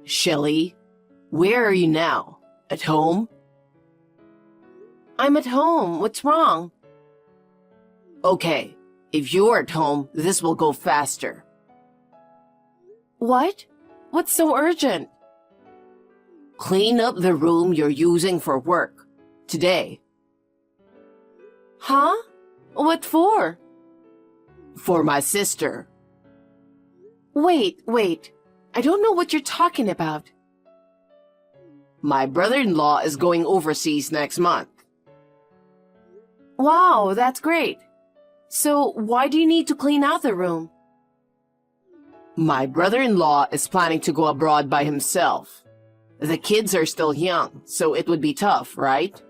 Shelley, where are you now? At home? I'm at home. What's wrong? Okay, if you're at home, this will go faster. What? What's so urgent? Clean up the room you're using for work. Today. Huh? What for? For my sister. Wait. I don't know what you're talking about. My brother-in-law is going overseas next month. Wow, that's great. So why do you need to clean out the room? My brother-in-law is planning to go abroad by himself. The kids are still young, so it would be tough, right?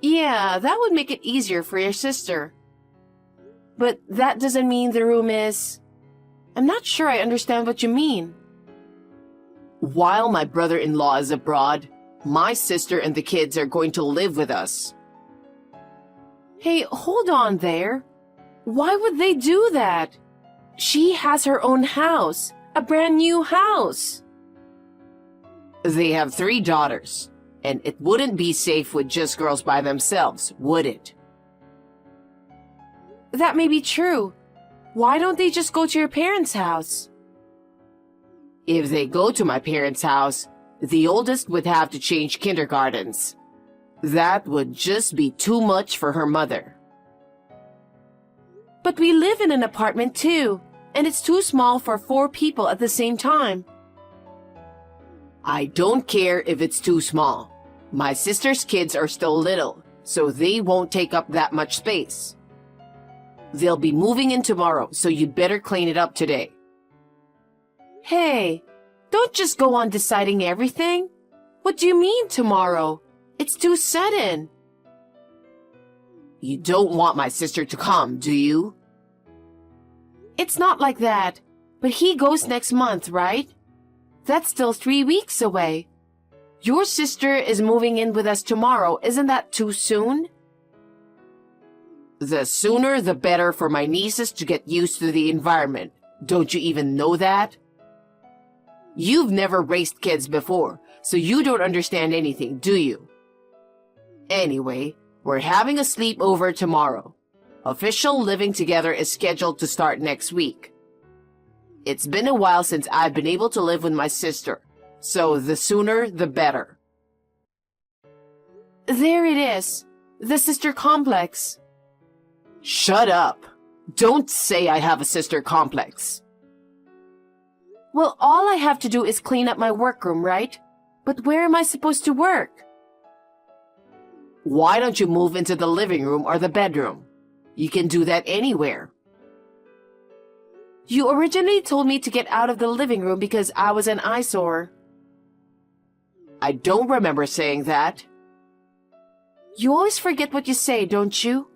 Yeah, that would make it easier for your sister. But that doesn't mean the room is... I'm not sure I understand what you mean. While my brother-in-law is abroad, my sister and the kids are going to live with us. Hey, hold on there. Why would they do that? She has her own house, a brand new house. They have 3 daughters, and it wouldn't be safe with just girls by themselves, would it? That may be true. Why don't they just go to your parents' house? If they go to my parents' house, the oldest would have to change kindergartens. That would just be too much for her mother. But we live in an apartment too, and it's too small for 4 people at the same time. I don't care if it's too small. My sister's kids are still little, so they won't take up that much space. They'll be moving in tomorrow, so you'd better clean it up today. Hey, don't just go on deciding everything. What do you mean tomorrow? It's too sudden. You don't want my sister to come, do you? It's not like that, but he goes next month, right? That's still 3 weeks away. Your sister is moving in with us tomorrow. Isn't that too soon? The sooner the better for my nieces to get used to the environment. Don't you even know that? You've never raised kids before, so you don't understand anything, do you? Anyway, we're having a sleepover tomorrow. Official living together is scheduled to start next week. It's been a while since I've been able to live with my sister, so the sooner the better. There it is. The sister complex. Shut up. Don't say I have a sister complex. Well, all I have to do is clean up my workroom, right? But where am I supposed to work? Why don't you move into the living room or the bedroom? You can do that anywhere. You originally told me to get out of the living room because I was an eyesore. I don't remember saying that. You always forget what you say, don't you?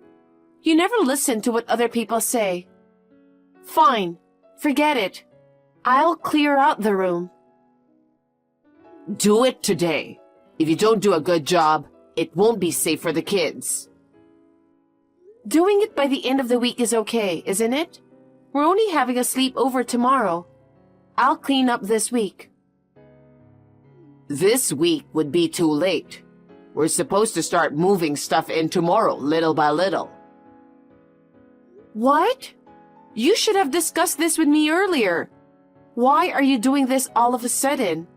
You never listen to what other people say. Fine, forget it. I'll clear out the room. Do it today. If you don't do a good job, it won't be safe for the kids. Doing it by the end of the week is okay, isn't it? We're only having a sleepover tomorrow. I'll clean up this week. This week would be too late. We're supposed to start moving stuff in tomorrow, little by little. What? You should have discussed this with me earlier. Why are you doing this all of a sudden?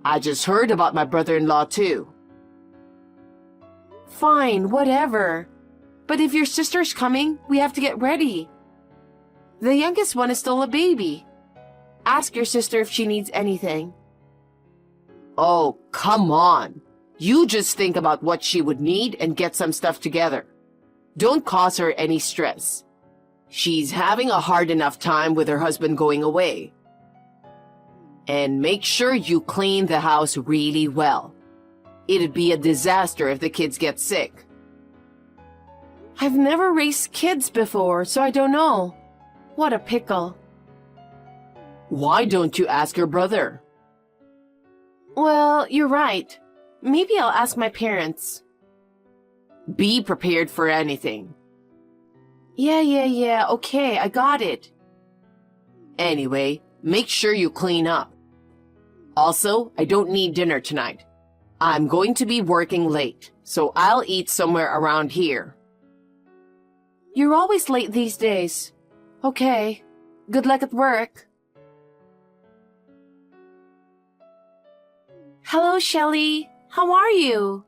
I just heard about my brother-in-law too. Fine, whatever. But if your sister's coming, we have to get ready. The youngest one is still a baby. Ask your sister if she needs anything. Oh, come on. You just think about what she would need and get some stuff together. Don't cause her any stress. She's having a hard enough time with her husband going away. And make sure you clean the house really well. It'd be a disaster if the kids get sick. I've never raised kids before, so I don't know. What a pickle. Why don't you ask your brother? Well, you're right. Maybe I'll ask my parents. Be prepared for anything. Yeah, okay, I got it. Anyway, make sure you clean up. Also, I don't need dinner tonight. I'm going to be working late, so I'll eat somewhere around here. You're always late these days. Okay. Good luck at work. Hello, Shelley. How are you?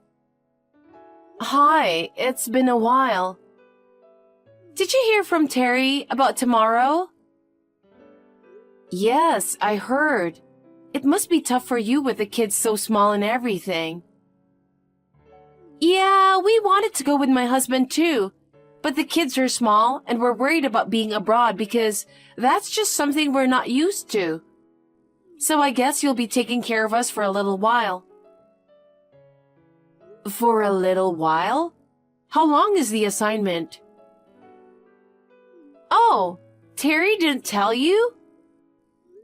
Hi, it's been a while. Did you hear from Terry about tomorrow? Yes, I heard. It must be tough for you with the kids so small and everything. Yeah, we wanted to go with my husband too, but the kids are small and we're worried about being abroad because that's just something we're not used to. So I guess you'll be taking care of us for a little while. For a little while? How long is the assignment? Oh, Terry didn't tell you?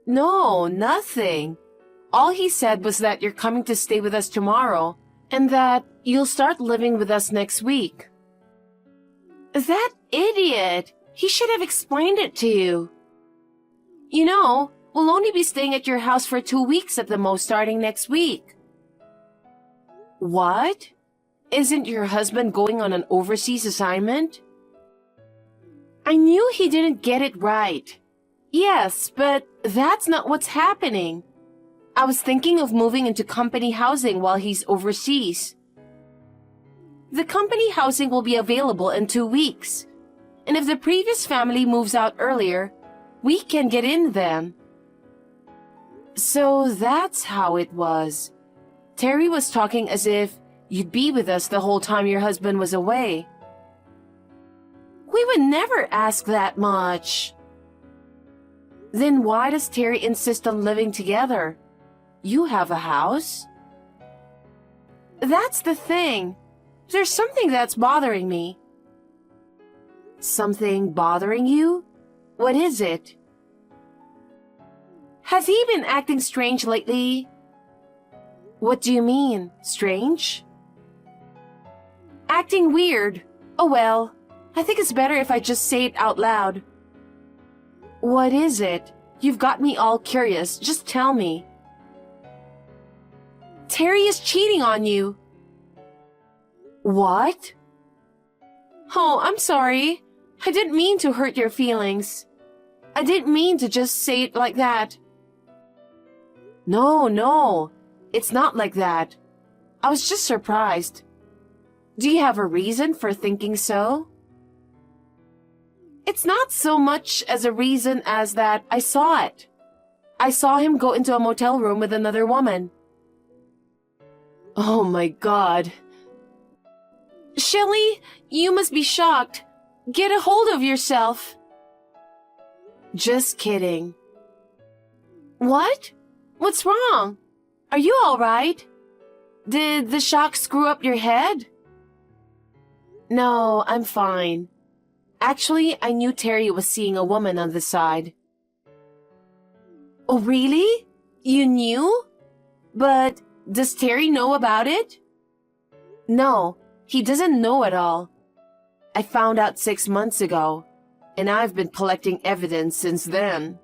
No, nothing. All he said was that you're coming to stay with us tomorrow and that you'll start living with us next week. That idiot! He should have explained it to you. You know, we'll only be staying at your house for 2 weeks at the most starting next week. What? Isn't your husband going on an overseas assignment? I knew he didn't get it right. Yes, but that's not what's happening. I was thinking of moving into company housing while he's overseas. The company housing will be available in 2 weeks. And if the previous family moves out earlier, we can get in then. So that's how it was. Terry was talking as if you'd be with us the whole time your husband was away. We would never ask that much. Then why does Terry insist on living together? You have a house. That's the thing. There's something that's bothering me. Something bothering you? What is it? Has he been acting strange lately? What do you mean, strange? Acting weird. Oh well, I think it's better if I just say it out loud. What is it? You've got me all curious. Just tell me. Terry is cheating on you. What? Oh, I'm sorry. I didn't mean to hurt your feelings. I didn't mean to just say it like that. No, it's not like that. I was just surprised. Do you have a reason for thinking so? It's not so much as a reason as that I saw it. I saw him go into a motel room with another woman. Oh my God. Shelley, you must be shocked. Get a hold of yourself. Just kidding. What? What's wrong? Are you all right? Did the shock screw up your head? No, I'm fine. Actually, I knew Terry was seeing a woman on the side. Oh, really? You knew? But does Terry know about it? No, he doesn't know at all. I found out 6 months ago, and I've been collecting evidence since then.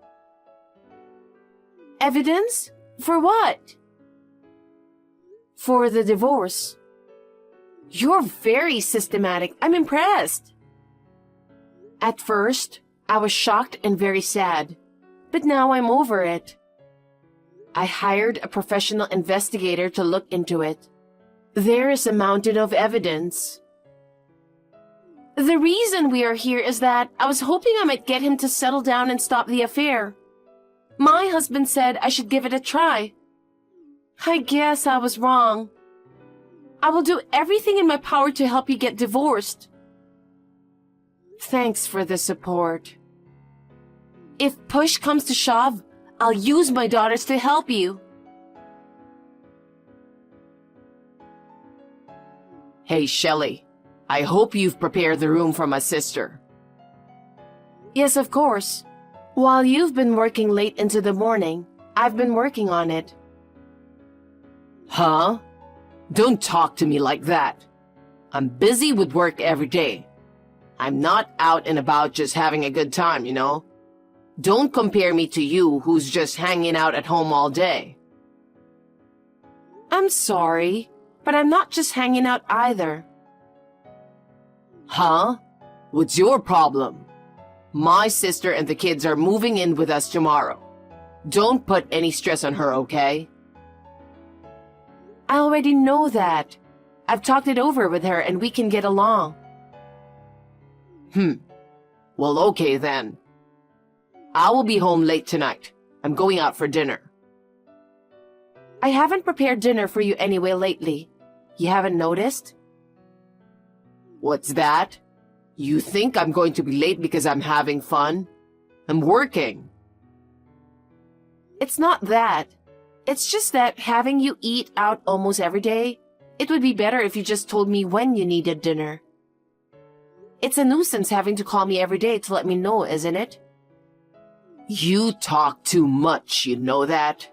Evidence? For what? For the divorce. You're very systematic. I'm impressed. At first, I was shocked and very sad, but now I'm over it. I hired a professional investigator to look into it. There is a mountain of evidence. The reason we are here is that I was hoping I might get him to settle down and stop the affair. My husband said I should give it a try. I guess I was wrong. I will do everything in my power to help you get divorced. Thanks for the support. If push comes to shove, I'll use my daughters to help you. Hey, Shelley, I hope you've prepared the room for my sister. Yes, of course. While you've been working late into the morning, I've been working on it. Huh? Don't talk to me like that. I'm busy with work every day. I'm not out and about just having a good time, you know? Don't compare me to you who's just hanging out at home all day. I'm sorry, but I'm not just hanging out either. Huh? What's your problem? My sister and the kids are moving in with us tomorrow. Don't put any stress on her, okay? I already know that. I've talked it over with her and we can get along. Well, okay then. I will be home late tonight. I'm going out for dinner. I haven't prepared dinner for you anyway lately. You haven't noticed? What's that? You think I'm going to be late because I'm having fun? I'm working. It's not that. It's just that having you eat out almost every day, it would be better if you just told me when you needed dinner. It's a nuisance having to call me every day to let me know, isn't it? You talk too much, you know that?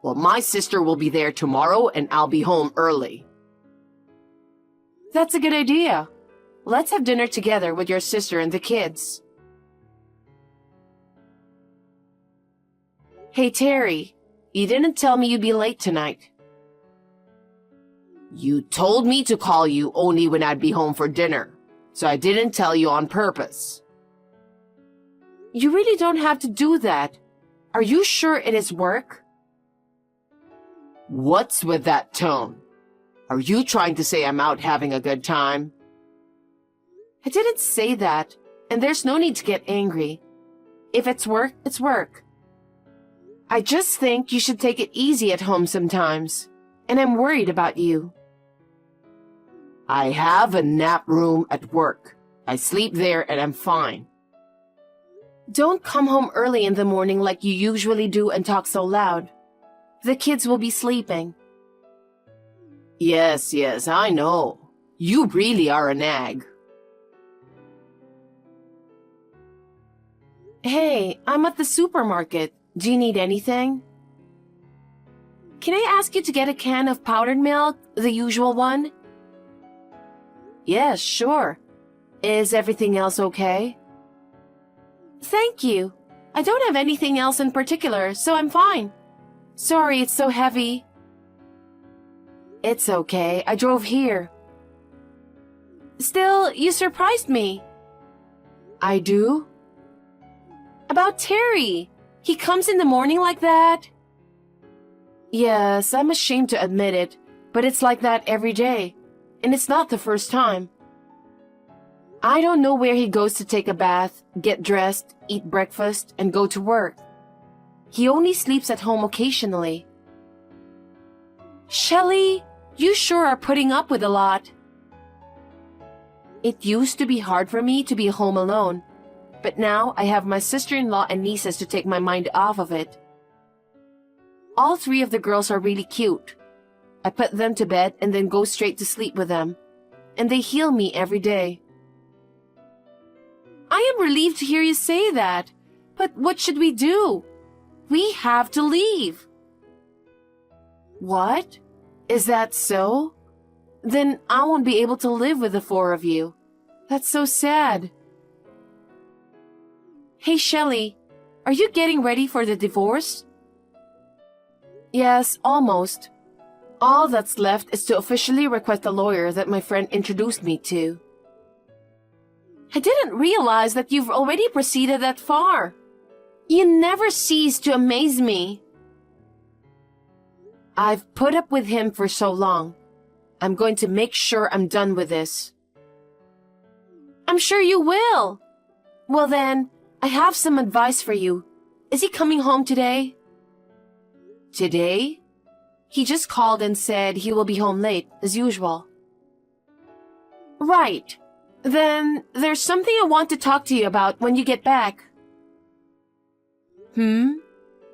Well, my sister will be there tomorrow and I'll be home early. That's a good idea. Let's have dinner together with your sister and the kids. Hey, Terry, you didn't tell me you'd be late tonight. You told me to call you only when I'd be home for dinner, so I didn't tell you on purpose. You really don't have to do that. Are you sure it is work? What's with that tone? Are you trying to say I'm out having a good time? I didn't say that, and there's no need to get angry. If it's work, it's work. I just think you should take it easy at home sometimes, and I'm worried about you. I have a nap room at work. I sleep there and I'm fine. Don't come home early in the morning like you usually do and talk so loud. The kids will be sleeping. Yes, I know. You really are a nag. Hey, I'm at the supermarket. Do you need anything? Can I ask you to get a can of powdered milk, the usual one? Yes, sure. Is everything else okay? Thank you. I don't have anything else in particular, so I'm fine. Sorry it's so heavy. It's okay. I drove here. Still, you surprised me. I do? About Terry. He comes in the morning like that? Yes, I'm ashamed to admit it, but it's like that every day, and it's not the first time. I don't know where he goes to take a bath, get dressed, eat breakfast, and go to work. He only sleeps at home occasionally. Shelley, you sure are putting up with a lot. It used to be hard for me to be home alone, but now I have my sister-in-law and nieces to take my mind off of it. All three of the girls are really cute. I put them to bed and then go straight to sleep with them, and they heal me every day. I am relieved to hear you say that, but what should we do? We have to leave. What? Is that so? Then I won't be able to live with the four of you. That's so sad. Hey, Shelley, are you getting ready for the divorce? Yes, almost. All that's left is to officially request a lawyer that my friend introduced me to. I didn't realize that you've already proceeded that far. You never cease to amaze me. I've put up with him for so long. I'm going to make sure I'm done with this. I'm sure you will. Well then, I have some advice for you. Is he coming home today? Today? He just called and said he will be home late, as usual. Right. Then there's something I want to talk to you about when you get back.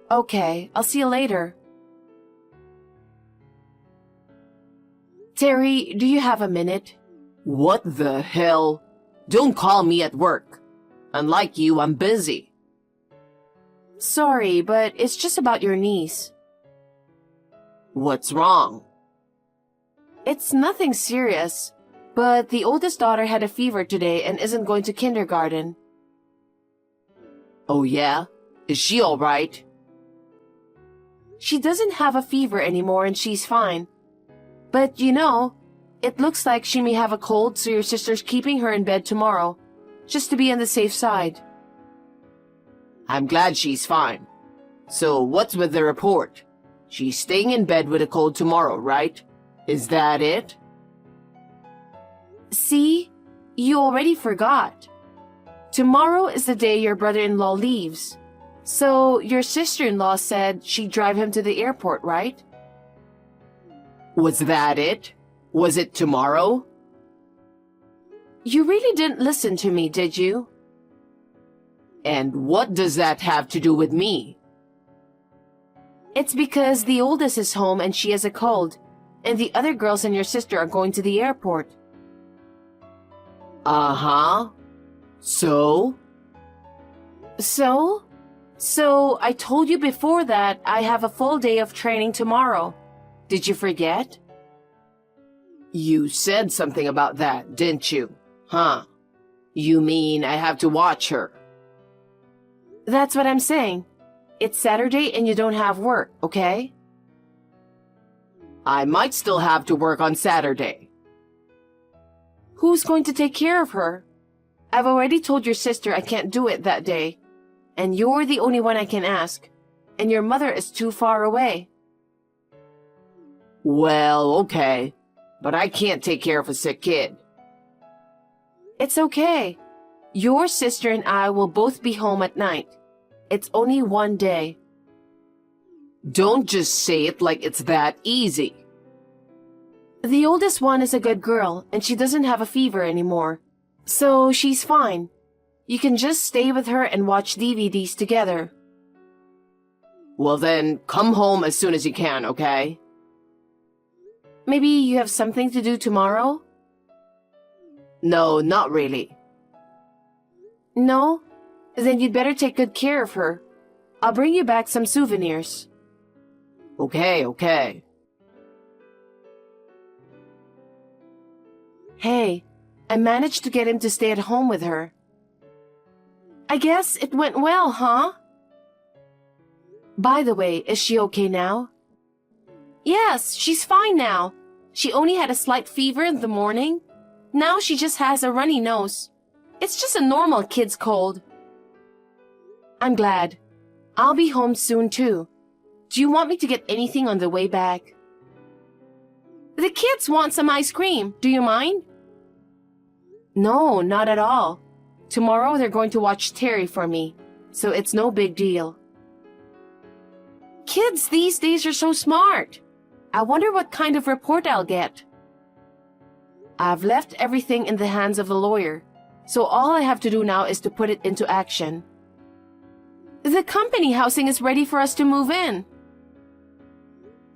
Okay, I'll see you later. Terry, do you have a minute? What the hell? Don't call me at work. Unlike you, I'm busy. Sorry, but it's just about your niece. What's wrong? It's nothing serious, but the oldest daughter had a fever today and isn't going to kindergarten. Oh yeah? Is she all right? She doesn't have a fever anymore and she's fine. But it looks like she may have a cold, so your sister's keeping her in bed tomorrow, just to be on the safe side. I'm glad she's fine. So what's with the report? She's staying in bed with a cold tomorrow, right? Is that it? See? You already forgot. Tomorrow is the day your brother-in-law leaves. So your sister-in-law said she'd drive him to the airport, right? Was that it? Was it tomorrow? You really didn't listen to me, did you? And what does that have to do with me? It's because the oldest is home and she has a cold, and the other girls and your sister are going to the airport. Uh-huh. So? So I told you before that I have a full day of training tomorrow. Did you forget? You said something about that, didn't you? Huh? You mean I have to watch her? That's what I'm saying. It's Saturday and you don't have work, okay? I might still have to work on Saturday. Who's going to take care of her? I've already told your sister I can't do it that day. And you're the only one I can ask. And your mother is too far away. Well, okay. But I can't take care of a sick kid. It's okay. Your sister and I will both be home at night. It's only one day. Don't just say it like it's that easy. The oldest one is a good girl, and she doesn't have a fever anymore. So she's fine. You can just stay with her and watch DVDs together. Well then, come home as soon as you can, okay? Maybe you have something to do tomorrow? No, not really. No? Then you'd better take good care of her. I'll bring you back some souvenirs. Okay. Hey, I managed to get him to stay at home with her. I guess it went well, huh? By the way, is she okay now? Yes, she's fine now. She only had a slight fever in the morning. Now she just has a runny nose. It's just a normal kid's cold. I'm glad. I'll be home soon too. Do you want me to get anything on the way back? The kids want some ice cream. Do you mind? No, not at all. Tomorrow they're going to watch Terry for me, so it's no big deal. Kids these days are so smart. I wonder what kind of report I'll get. I've left everything in the hands of a lawyer, so all I have to do now is to put it into action. The company housing is ready for us to move in.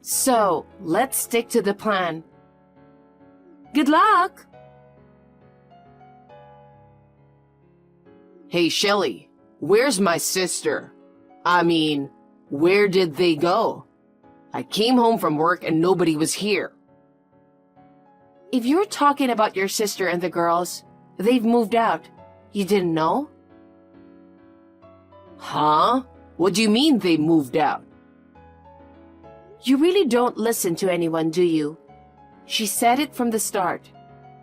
So, let's stick to the plan. Good luck! Hey, Shelley, where's my sister? I mean, where did they go? I came home from work and nobody was here. If you're talking about your sister and the girls, they've moved out. You didn't know? Huh? What do you mean they moved out? You really don't listen to anyone, do you? She said it from the start.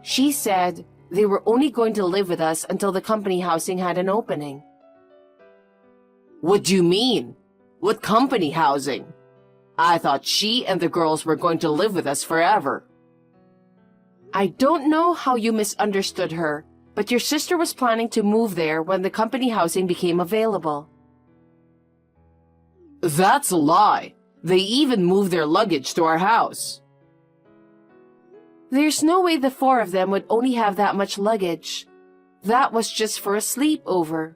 She said they were only going to live with us until the company housing had an opening. What do you mean? What company housing? I thought she and the girls were going to live with us forever. I don't know how you misunderstood her, but your sister was planning to move there when the company housing became available. That's a lie. They even moved their luggage to our house. There's no way the four of them would only have that much luggage. That was just for a sleepover.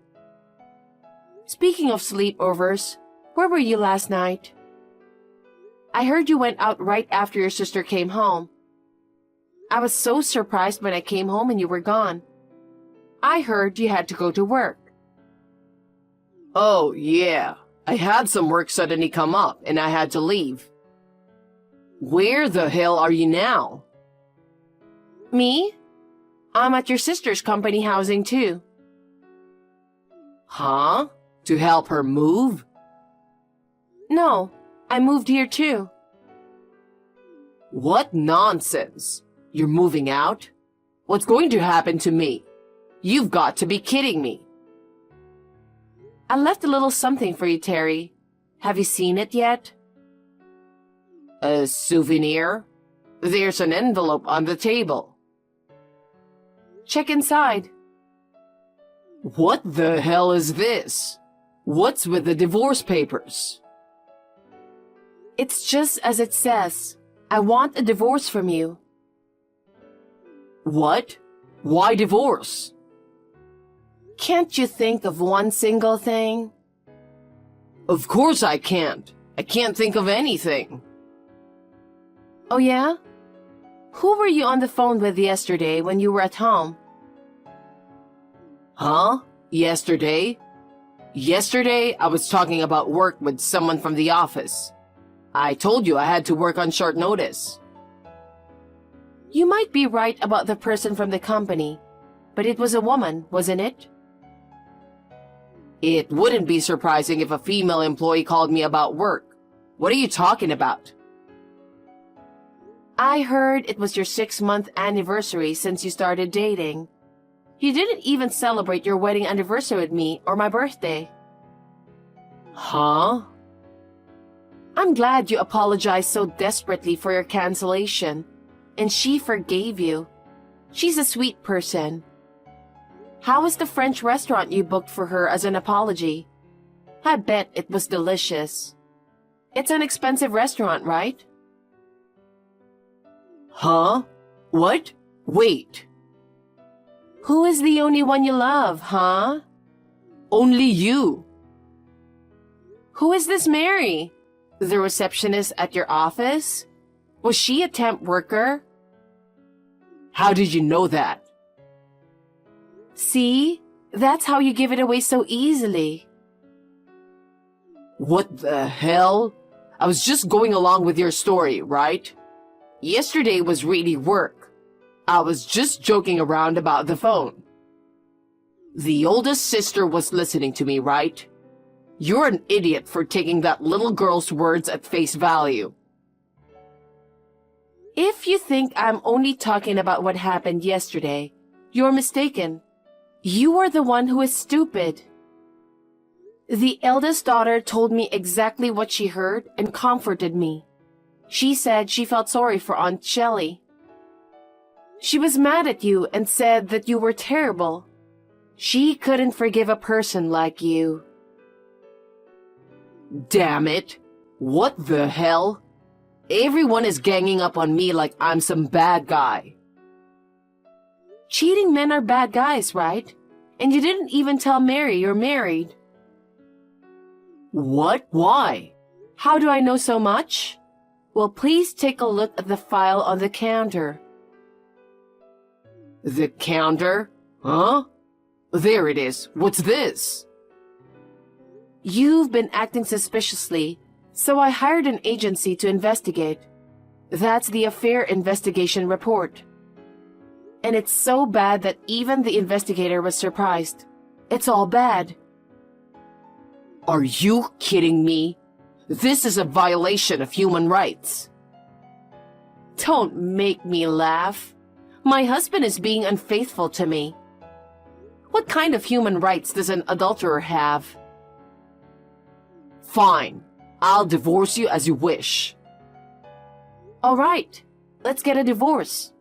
Speaking of sleepovers, where were you last night? I heard you went out right after your sister came home. I was so surprised when I came home and you were gone. I heard you had to go to work. Oh, yeah. I had some work suddenly come up and I had to leave. Where the hell are you now? Me? I'm at your sister's company housing too. Huh? To help her move? No, I moved here too. What nonsense! You're moving out? What's going to happen to me? You've got to be kidding me. I left a little something for you, Terry. Have you seen it yet? A souvenir? There's an envelope on the table. Check inside. What the hell is this? What's with the divorce papers? It's just as it says. I want a divorce from you. What? Why divorce? Can't you think of one single thing? Of course I can't. I can't think of anything. Oh yeah? Who were you on the phone with yesterday when you were at home? Huh? Yesterday? Yesterday, I was talking about work with someone from the office. I told you I had to work on short notice. You might be right about the person from the company, but it was a woman, wasn't it? It wouldn't be surprising if a female employee called me about work. What are you talking about? I heard it was your 6-month anniversary since you started dating. You didn't even celebrate your wedding anniversary with me or my birthday. Huh? I'm glad you apologized so desperately for your cancellation, and she forgave you. She's a sweet person. How was the French restaurant you booked for her as an apology? I bet it was delicious. It's an expensive restaurant, right? Huh? What? Wait. Who is the only one you love, huh? Only you. Who is this Mary? The receptionist at your office? Was she a temp worker? How did you know that? See? That's how you give it away so easily. What the hell? I was just going along with your story, right? Yesterday was really work. I was just joking around about the phone. The oldest sister was listening to me, right? You're an idiot for taking that little girl's words at face value. If you think I'm only talking about what happened yesterday, you're mistaken. You are the one who is stupid. The eldest daughter told me exactly what she heard and comforted me. She said she felt sorry for Aunt Shelley. She was mad at you and said that you were terrible. She couldn't forgive a person like you. Damn it! What the hell? Everyone is ganging up on me like I'm some bad guy. Cheating men are bad guys, right? And you didn't even tell Mary you're married. What? Why? How do I know so much? Well, please take a look at the file on the counter. The counter? Huh? There it is. What's this? You've been acting suspiciously, so I hired an agency to investigate. That's the affair investigation report. And it's so bad that even the investigator was surprised. It's all bad. Are you kidding me? This is a violation of human rights. Don't make me laugh. My husband is being unfaithful to me. What kind of human rights does an adulterer have? Fine. I'll divorce you as you wish. All right. Let's get a divorce.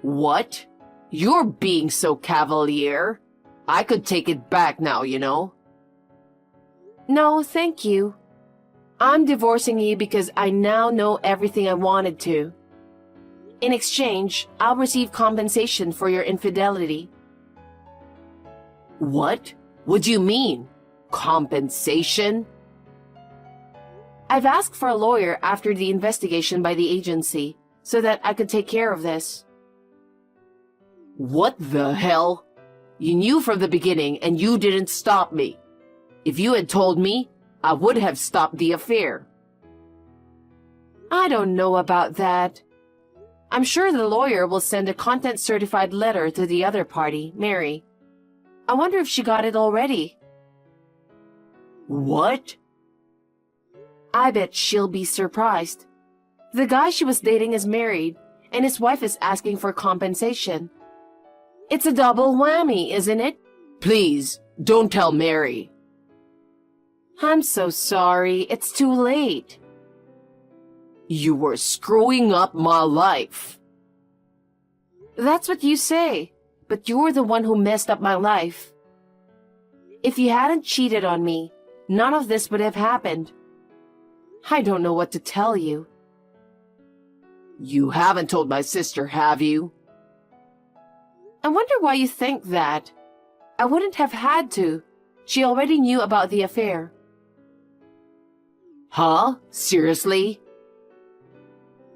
What? You're being so cavalier. I could take it back now, you know. No, thank you. I'm divorcing you because I now know everything I wanted to. In exchange, I'll receive compensation for your infidelity. What? What do you mean? Compensation? I've asked for a lawyer after the investigation by the agency so that I could take care of this. What the hell? You knew from the beginning and you didn't stop me. If you had told me, I would have stopped the affair. I don't know about that. I'm sure the lawyer will send a content-certified letter to the other party, Mary. I wonder if she got it already. What? I bet she'll be surprised. The guy she was dating is married, and his wife is asking for compensation. It's a double whammy, isn't it? Please, don't tell Mary. I'm so sorry. It's too late. You were screwing up my life. That's what you say, but you're the one who messed up my life. If you hadn't cheated on me, none of this would have happened. I don't know what to tell you. You haven't told my sister, have you? I wonder why you think that. I wouldn't have had to. She already knew about the affair. Huh? Seriously?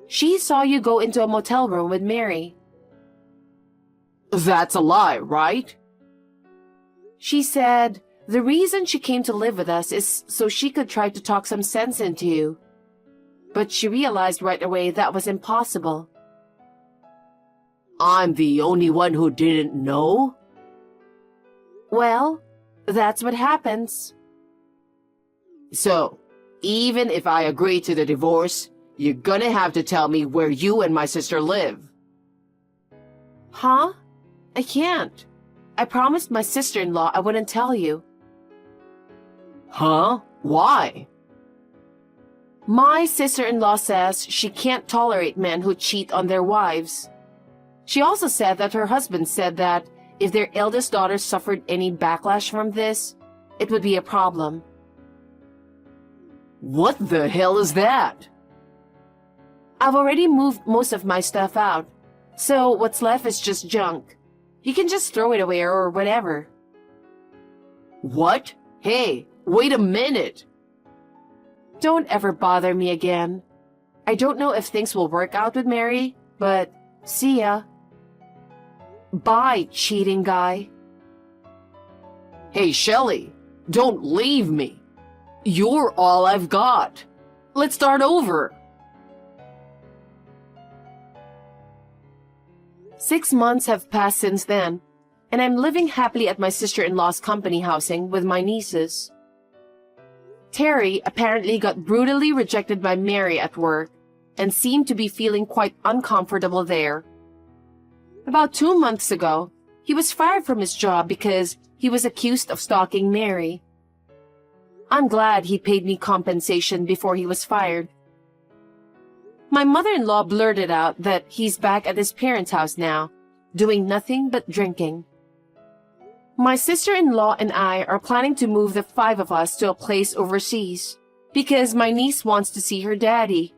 She saw you go into a motel room with Mary. That's a lie, right? She said the reason she came to live with us is so she could try to talk some sense into you. But she realized right away that was impossible. I'm the only one who didn't know? Well, that's what happens. So, even if I agree to the divorce, you're gonna have to tell me where you and my sister live. Huh? I can't. I promised my sister-in-law I wouldn't tell you. Huh? Why? My sister-in-law says she can't tolerate men who cheat on their wives. She also said that her husband said that if their eldest daughter suffered any backlash from this, it would be a problem. What the hell is that? I've already moved most of my stuff out, so what's left is just junk. You can just throw it away or whatever. What? Hey, wait a minute. Don't ever bother me again. I don't know if things will work out with Mary, but see ya. Bye, cheating guy. Hey, Shelley, don't leave me. You're all I've got. Let's start over. 6 months have passed since then, and I'm living happily at my sister-in-law's company housing with my nieces. Terry apparently got brutally rejected by Mary at work and seemed to be feeling quite uncomfortable there. About 2 months ago, he was fired from his job because he was accused of stalking Mary. I'm glad he paid me compensation before he was fired. My mother-in-law blurted out that he's back at his parents' house now, doing nothing but drinking. My sister-in-law and I are planning to move the 5 of us to a place overseas because my niece wants to see her daddy.